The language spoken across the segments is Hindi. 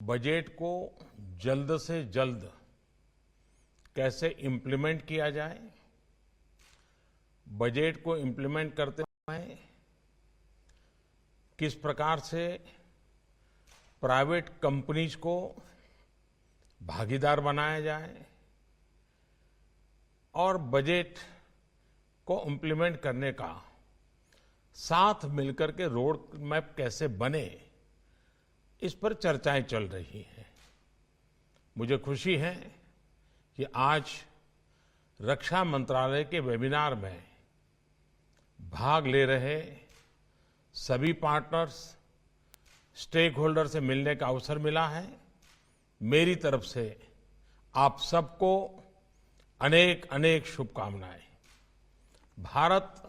बजट को जल्द से जल्द कैसे इम्प्लीमेंट किया जाए, बजट को इम्प्लीमेंट करते समय किस प्रकार से प्राइवेट कंपनीज को भागीदार बनाया जाए और बजट को इम्प्लीमेंट करने का साथ मिलकर के रोड मैप कैसे बने, इस पर चर्चाएं चल रही हैं। मुझे खुशी है कि आज रक्षा मंत्रालय के वेबिनार में भाग ले रहे सभी पार्टनर्स, स्टेक होल्डर से मिलने का अवसर मिला है। मेरी तरफ से आप सबको अनेक अनेक शुभकामनाएं। भारत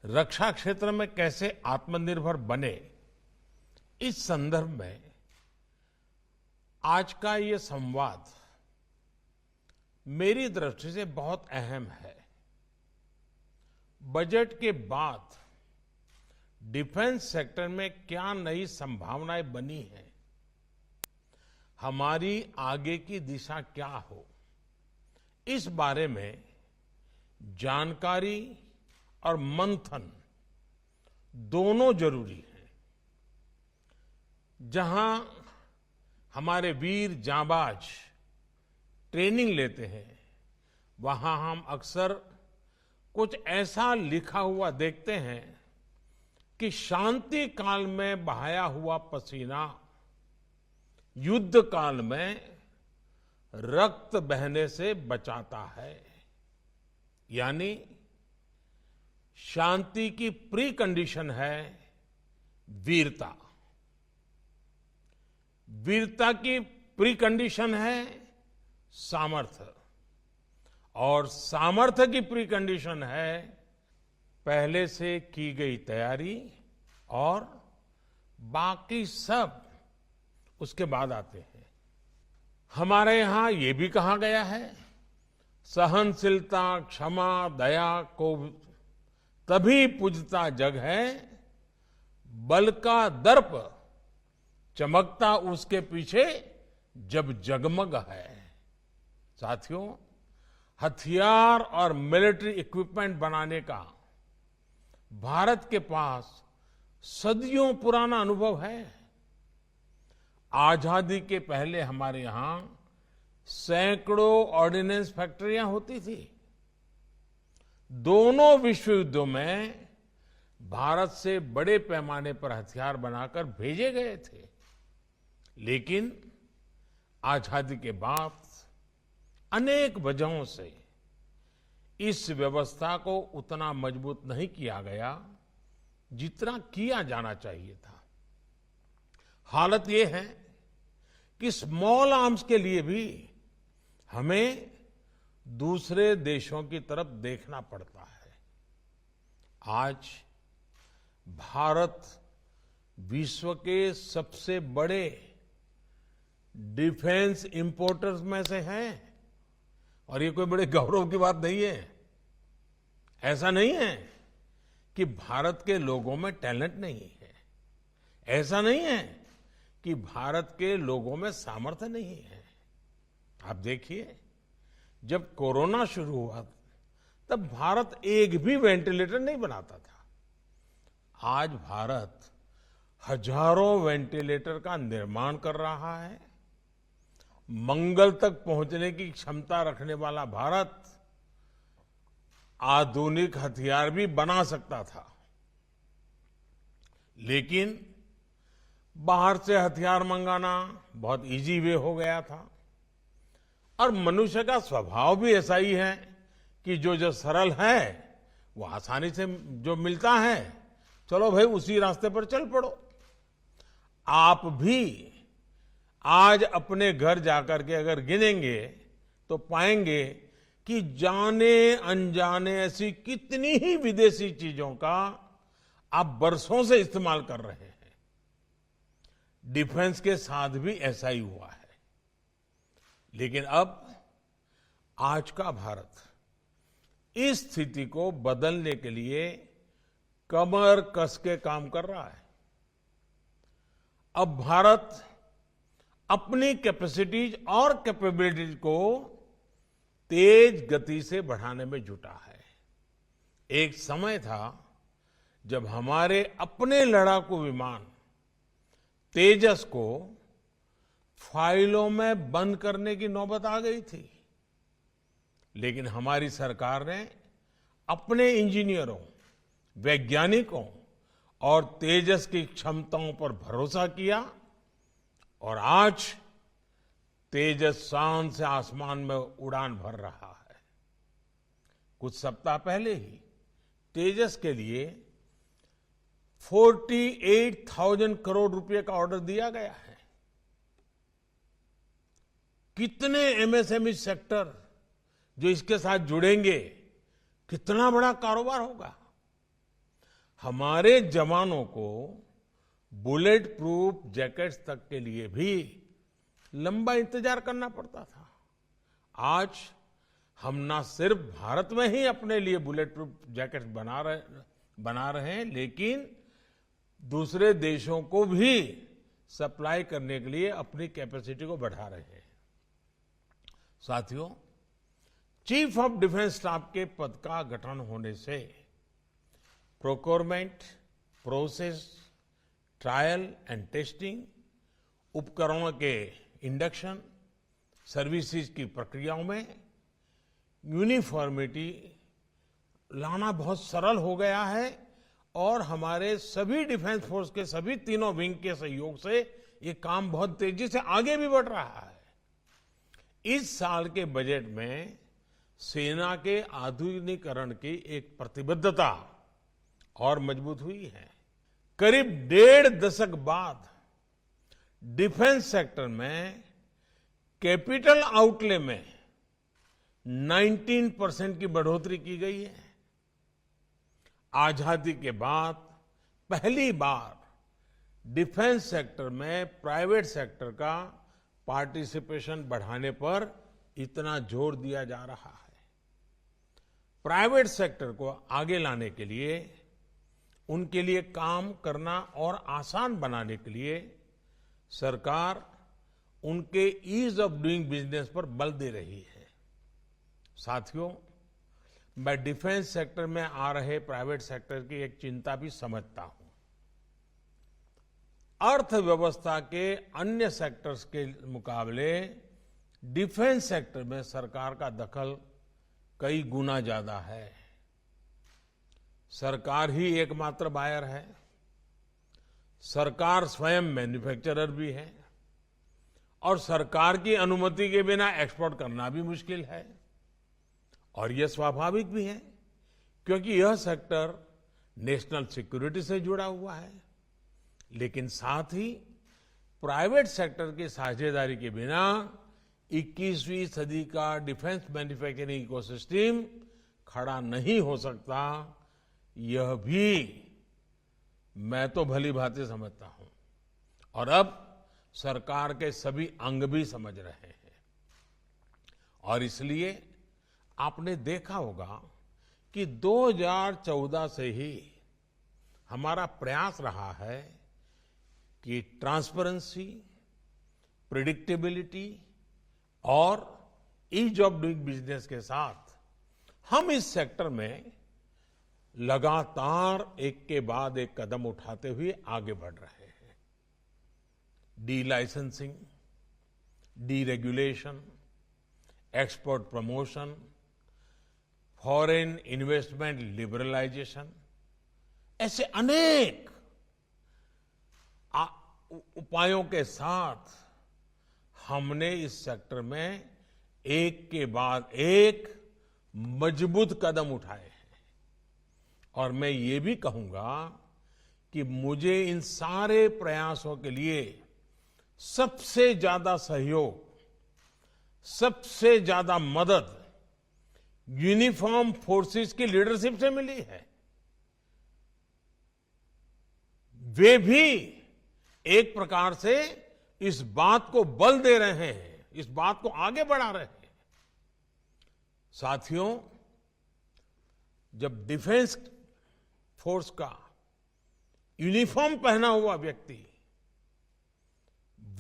रक्षा क्षेत्र में कैसे आत्मनिर्भर बने, इस संदर्भ में आज का ये संवाद मेरी दृष्टि से बहुत अहम है। बजट के बाद डिफेंस सेक्टर में क्या नई संभावनाएं बनी हैं, हमारी आगे की दिशा क्या हो, इस बारे में जानकारी और मंथन दोनों जरूरी है। जहां हमारे वीर जांबाज ट्रेनिंग लेते हैं, वहां हम अक्सर कुछ ऐसा लिखा हुआ देखते हैं कि शांति काल में बहाया हुआ पसीना युद्ध काल में रक्त बहने से बचाता है। यानी शांति की प्री कंडीशन है वीरता, वीरता की प्री कंडीशन है सामर्थ्य, और सामर्थ्य की प्री कंडीशन है पहले से की गई तैयारी, और बाकी सब उसके बाद आते हैं। हमारे यहां ये भी कहा गया है, सहनशीलता, क्षमा, दया को तभी पूजता जग है, बल का दर्प चमकता उसके पीछे जब जगमग है। साथियों, हथियार और मिलिट्री इक्विपमेंट बनाने का भारत के पास सदियों पुराना अनुभव है। आजादी के पहले हमारे यहां सैकड़ों ऑर्डिनेंस फैक्ट्रियां होती थी। दोनों विश्व युद्धों में भारत से बड़े पैमाने पर हथियार बनाकर भेजे गए थे, लेकिन आजादी के बाद अनेक वजहों से इस व्यवस्था को उतना मजबूत नहीं किया गया जितना किया जाना चाहिए था। हालत यह है कि स्मॉल आर्म्स के लिए भी हमें दूसरे देशों की तरफ देखना पड़ता है। आज भारत विश्व के सबसे बड़े डिफेंस इंपोर्टर्स में से है, और ये कोई बड़े गौरव की बात नहीं है। ऐसा नहीं है कि भारत के लोगों में टैलेंट नहीं है, ऐसा नहीं है कि भारत के लोगों में सामर्थ्य नहीं है। आप देखिए, जब कोरोना शुरू हुआ तब भारत एक भी वेंटिलेटर नहीं बनाता था। आज भारत हजारों वेंटिलेटर का निर्माण कर रहा है। मंगल तक पहुंचने की क्षमता रखने वाला भारत आधुनिक हथियार भी बना सकता था, लेकिन बाहर से हथियार मंगाना बहुत इजी वे हो गया था। और मनुष्य का स्वभाव भी ऐसा ही है कि जो सरल है वो आसानी से जो मिलता है, चलो भाई उसी रास्ते पर चल पड़ो। आप भी आज अपने घर जाकर के अगर गिनेंगे तो पाएंगे कि जाने अनजाने ऐसी कितनी ही विदेशी चीजों का आप बरसों से इस्तेमाल कर रहे हैं। डिफेंस के साथ भी ऐसा ही हुआ है। लेकिन अब आज का भारत इस स्थिति को बदलने के लिए कमर कस के काम कर रहा है। अब भारत अपनी कैपेसिटीज और कैपेबिलिटीज को तेज गति से बढ़ाने में जुटा है। एक समय था जब हमारे अपने लड़ाकू विमान तेजस को फाइलों में बंद करने की नौबत आ गई थी, लेकिन हमारी सरकार ने अपने इंजीनियरों, वैज्ञानिकों और तेजस की क्षमताओं पर भरोसा किया और आज तेजस शान से आसमान में उड़ान भर रहा है। कुछ सप्ताह पहले ही तेजस के लिए 48,000 करोड़ रुपए का ऑर्डर दिया गया है। कितने एमएसएमई सेक्टर जो इसके साथ जुड़ेंगे, कितना बड़ा कारोबार होगा। हमारे जवानों को बुलेट प्रूफ जैकेट्स तक के लिए भी लंबा इंतजार करना पड़ता था। आज हम ना सिर्फ भारत में ही अपने लिए बुलेट प्रूफ जैकेट्स बना रहे हैं, लेकिन दूसरे देशों को भी सप्लाई करने के लिए अपनी कैपेसिटी को बढ़ा रहे हैं। साथियों, चीफ ऑफ डिफेंस स्टाफ के पद का गठन होने से procurement, process, trial and testing, उपकरणों के इंडक्शन, सर्विसेज की प्रक्रियाओं में यूनिफॉर्मिटी लाना बहुत सरल हो गया है और हमारे सभी डिफेंस फोर्स के सभी तीनों विंग के सहयोग से ये काम बहुत तेजी से आगे भी बढ़ रहा है। इस साल के बजट में सेना के आधुनिकीकरण की एक प्रतिबद्धता और मजबूत हुई है। करीब 1.5 दशक बाद डिफेंस सेक्टर में कैपिटल आउटले में 19% की बढ़ोतरी की गई है। आजादी के बाद पहली बार डिफेंस सेक्टर में प्राइवेट सेक्टर का पार्टिसिपेशन बढ़ाने पर इतना जोर दिया जा रहा है। प्राइवेट सेक्टर को आगे लाने के लिए, उनके लिए काम करना और आसान बनाने के लिए सरकार उनके ईज ऑफ डूइंग बिजनेस पर बल दे रही है। साथियों, मैं डिफेंस सेक्टर में आ रहे प्राइवेट सेक्टर की एक चिंता भी समझता हूं। अर्थव्यवस्था के अन्य सेक्टर्स के मुकाबले डिफेंस सेक्टर में सरकार का दखल कई गुना ज्यादा है। सरकार ही एकमात्र बायर है, सरकार स्वयं मैन्युफैक्चरर भी है और सरकार की अनुमति के बिना एक्सपोर्ट करना भी मुश्किल है। और यह स्वाभाविक भी है क्योंकि यह सेक्टर नेशनल सिक्योरिटी से जुड़ा हुआ है। लेकिन साथ ही प्राइवेट सेक्टर की साझेदारी के बिना 21वीं सदी का डिफेंस मैन्युफैक्चरिंग इकोसिस्टम खड़ा नहीं हो सकता, यह भी मैं तो भली भांति समझता हूं और अब सरकार के सभी अंग भी समझ रहे हैं। और इसलिए आपने देखा होगा कि 2014 से ही हमारा प्रयास रहा है कि ट्रांसपेरेंसी, प्रेडिक्टेबिलिटी और ईज ऑफ डूइंग बिजनेस के साथ हम इस सेक्टर में लगातार एक के बाद एक कदम उठाते हुए आगे बढ़ रहे हैं। Delicensing, deregulation, export promotion, foreign investment liberalisation, ऐसे अनेक उपायों के साथ हमने इस सेक्टर में एक के बाद एक मजबूत कदम उठाए हैं। और मैं ये भी कहूंगा कि मुझे इन सारे प्रयासों के लिए सबसे ज्यादा सहयोग, सबसे ज्यादा मदद यूनिफॉर्म फोर्सेस की लीडरशिप से मिली है। वे भी एक प्रकार से इस बात को बल दे रहे हैं, इस बात को आगे बढ़ा रहे हैं। साथियों, जब डिफेंस फोर्स का यूनिफॉर्म पहना हुआ व्यक्ति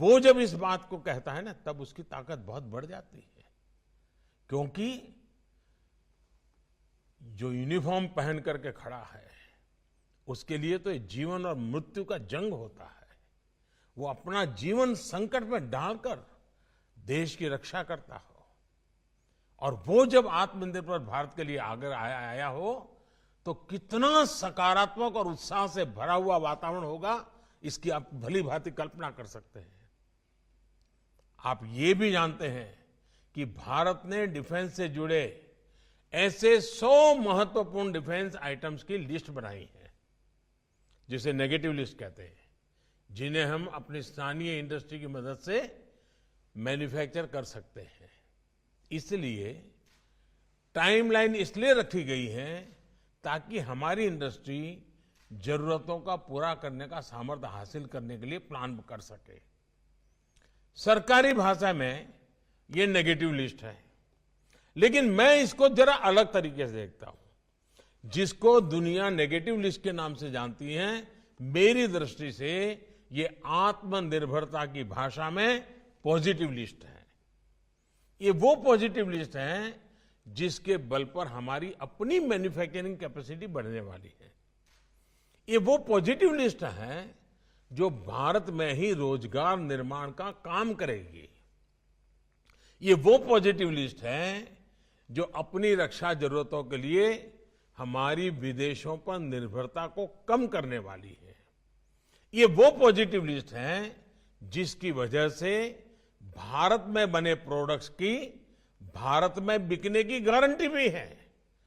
वो जब इस बात को कहता है ना, तब उसकी ताकत बहुत बढ़ जाती है। क्योंकि जो यूनिफॉर्म पहन करके खड़ा है, उसके लिए तो जीवन और मृत्यु का जंग होता है। वो अपना जीवन संकट में डालकर देश की रक्षा करता हो, और वो जब आत्मनिर्भर भारत के लिए आगे आया हो, तो कितना सकारात्मक और उत्साह से भरा हुआ वातावरण होगा, इसकी आप भली भांति कल्पना कर सकते हैं। आप ये भी जानते हैं कि भारत ने डिफेंस से जुड़े ऐसे 100 महत्वपूर्ण डिफेंस आइटम्स की लिस्ट बनाई है, जिसे नेगेटिव लिस्ट कहते हैं, जिन्हें हम अपनी स्थानीय इंडस्ट्री की मदद से मैन्युफैक्चर कर सकते हैं। इसलिए टाइमलाइन इसलिए रखी गई है ताकि हमारी इंडस्ट्री जरूरतों का पूरा करने का सामर्थ्य हासिल करने के लिए प्लान कर सके। सरकारी भाषा में ये नेगेटिव लिस्ट है, लेकिन मैं इसको जरा अलग तरीके से देखता हूं। जिसको दुनिया नेगेटिव लिस्ट के नाम से जानती है, मेरी दृष्टि से ये आत्मनिर्भरता की भाषा में पॉजिटिव लिस्ट है। ये वो पॉजिटिव लिस्ट है जिसके बल पर हमारी अपनी मैन्युफैक्चरिंग कैपेसिटी बढ़ने वाली है। ये वो पॉजिटिव लिस्ट है जो भारत में ही रोजगार निर्माण का काम करेगी। ये वो पॉजिटिव लिस्ट है जो अपनी रक्षा जरूरतों के लिए हमारी विदेशों पर निर्भरता को कम करने वाली है। ये वो पॉजिटिव लिस्ट है जिसकी वजह से भारत में बने प्रोडक्ट्स की भारत में बिकने की गारंटी भी है।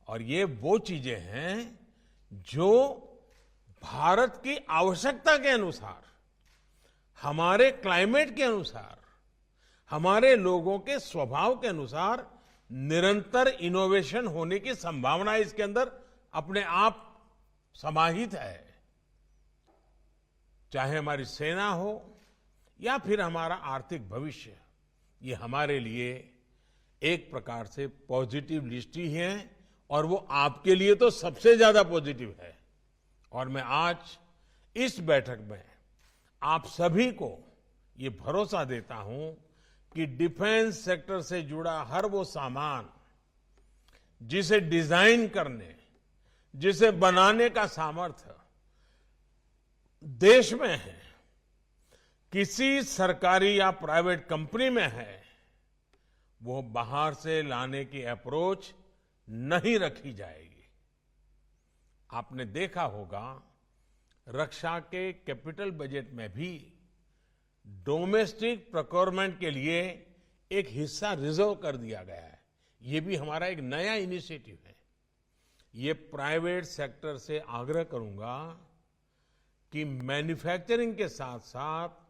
और ये वो चीजें हैं जो भारत की आवश्यकता के अनुसार, हमारे क्लाइमेट के अनुसार, हमारे लोगों के स्वभाव के अनुसार निरंतर इनोवेशन होने की संभावना इसके अंदर अपने आप समाहित है। चाहे हमारी सेना हो या फिर हमारा आर्थिक भविष्य, ये हमारे लिए एक प्रकार से पॉजिटिव लिस्ट ही है, और वो आपके लिए तो सबसे ज्यादा पॉजिटिव है। और मैं आज इस बैठक में आप सभी को ये भरोसा देता हूं कि डिफेंस सेक्टर से जुड़ा हर वो सामान जिसे डिजाइन करने, जिसे बनाने का सामर्थ्य देश में है, किसी सरकारी या प्राइवेट कंपनी में है, वो बाहर से लाने की अप्रोच नहीं रखी जाएगी। आपने देखा होगा, रक्षा के कैपिटल बजट में भी डोमेस्टिक प्रोक्योरमेंट के लिए एक हिस्सा रिजर्व कर दिया गया है। ये भी हमारा एक नया इनिशिएटिव है। ये प्राइवेट सेक्टर से आग्रह करूंगा कि मैन्युफैक्चरिंग के साथ साथ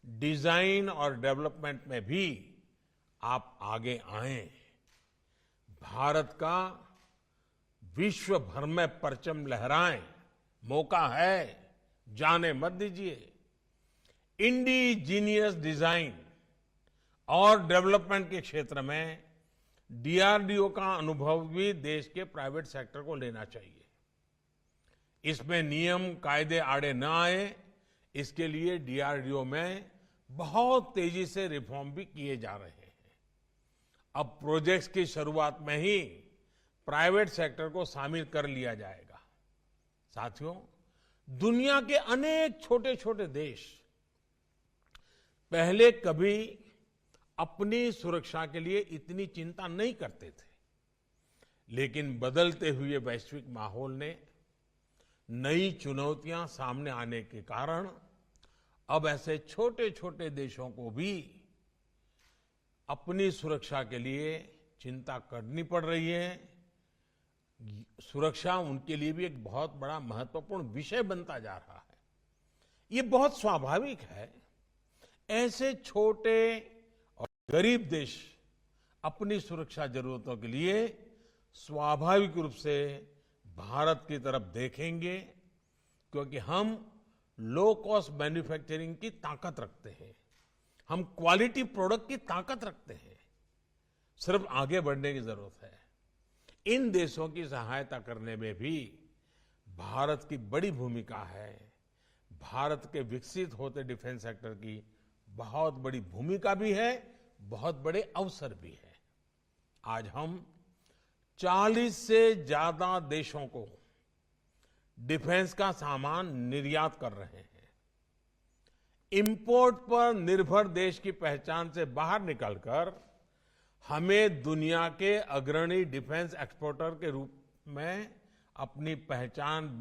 डिजाइन और डेवलपमेंट में भी आप आगे आएं। भारत का विश्व भर में परचम लहराएं, मौका है, जाने मत दीजिए। इंडिजीनियस डिजाइन और डेवलपमेंट के क्षेत्र में डीआरडीओ का अनुभव भी देश के प्राइवेट सेक्टर को लेना चाहिए। इसमें नियम कायदे आड़े न आए, इसके लिए डीआरडीओ में बहुत तेजी से रिफॉर्म भी किए जा रहे हैं। अब प्रोजेक्ट्स की शुरुआत में ही प्राइवेट सेक्टर को शामिल कर लिया जाएगा। साथियों, दुनिया के अनेक छोटे छोटे देश पहले कभी अपनी सुरक्षा के लिए इतनी चिंता नहीं करते थे, लेकिन बदलते हुए वैश्विक माहौल ने, नई चुनौतियां सामने आने के कारण अब ऐसे छोटे छोटे देशों को भी अपनी सुरक्षा के लिए चिंता करनी पड़ रही है। सुरक्षा उनके लिए भी एक बहुत बड़ा महत्वपूर्ण विषय बनता जा रहा है। ये बहुत स्वाभाविक है। ऐसे छोटे और गरीब देश अपनी सुरक्षा जरूरतों के लिए स्वाभाविक रूप से भारत की तरफ देखेंगे, क्योंकि हम लो कॉस्ट मैन्युफैक्चरिंग की ताकत रखते हैं, हम क्वालिटी प्रोडक्ट की ताकत रखते हैं। सिर्फ आगे बढ़ने की जरूरत है। इन देशों की सहायता करने में भी भारत की बड़ी भूमिका है। भारत के विकसित होते डिफेंस सेक्टर की बहुत बड़ी भूमिका भी है, बहुत बड़े अवसर भी है। आज हम 40 से ज्यादा देशों को डिफेंस का सामान निर्यात कर रहे हैं। इंपोर्ट पर निर्भर देश की पहचान से बाहर निकलकर हमें दुनिया के अग्रणी डिफेंस एक्सपोर्टर के रूप में अपनी पहचान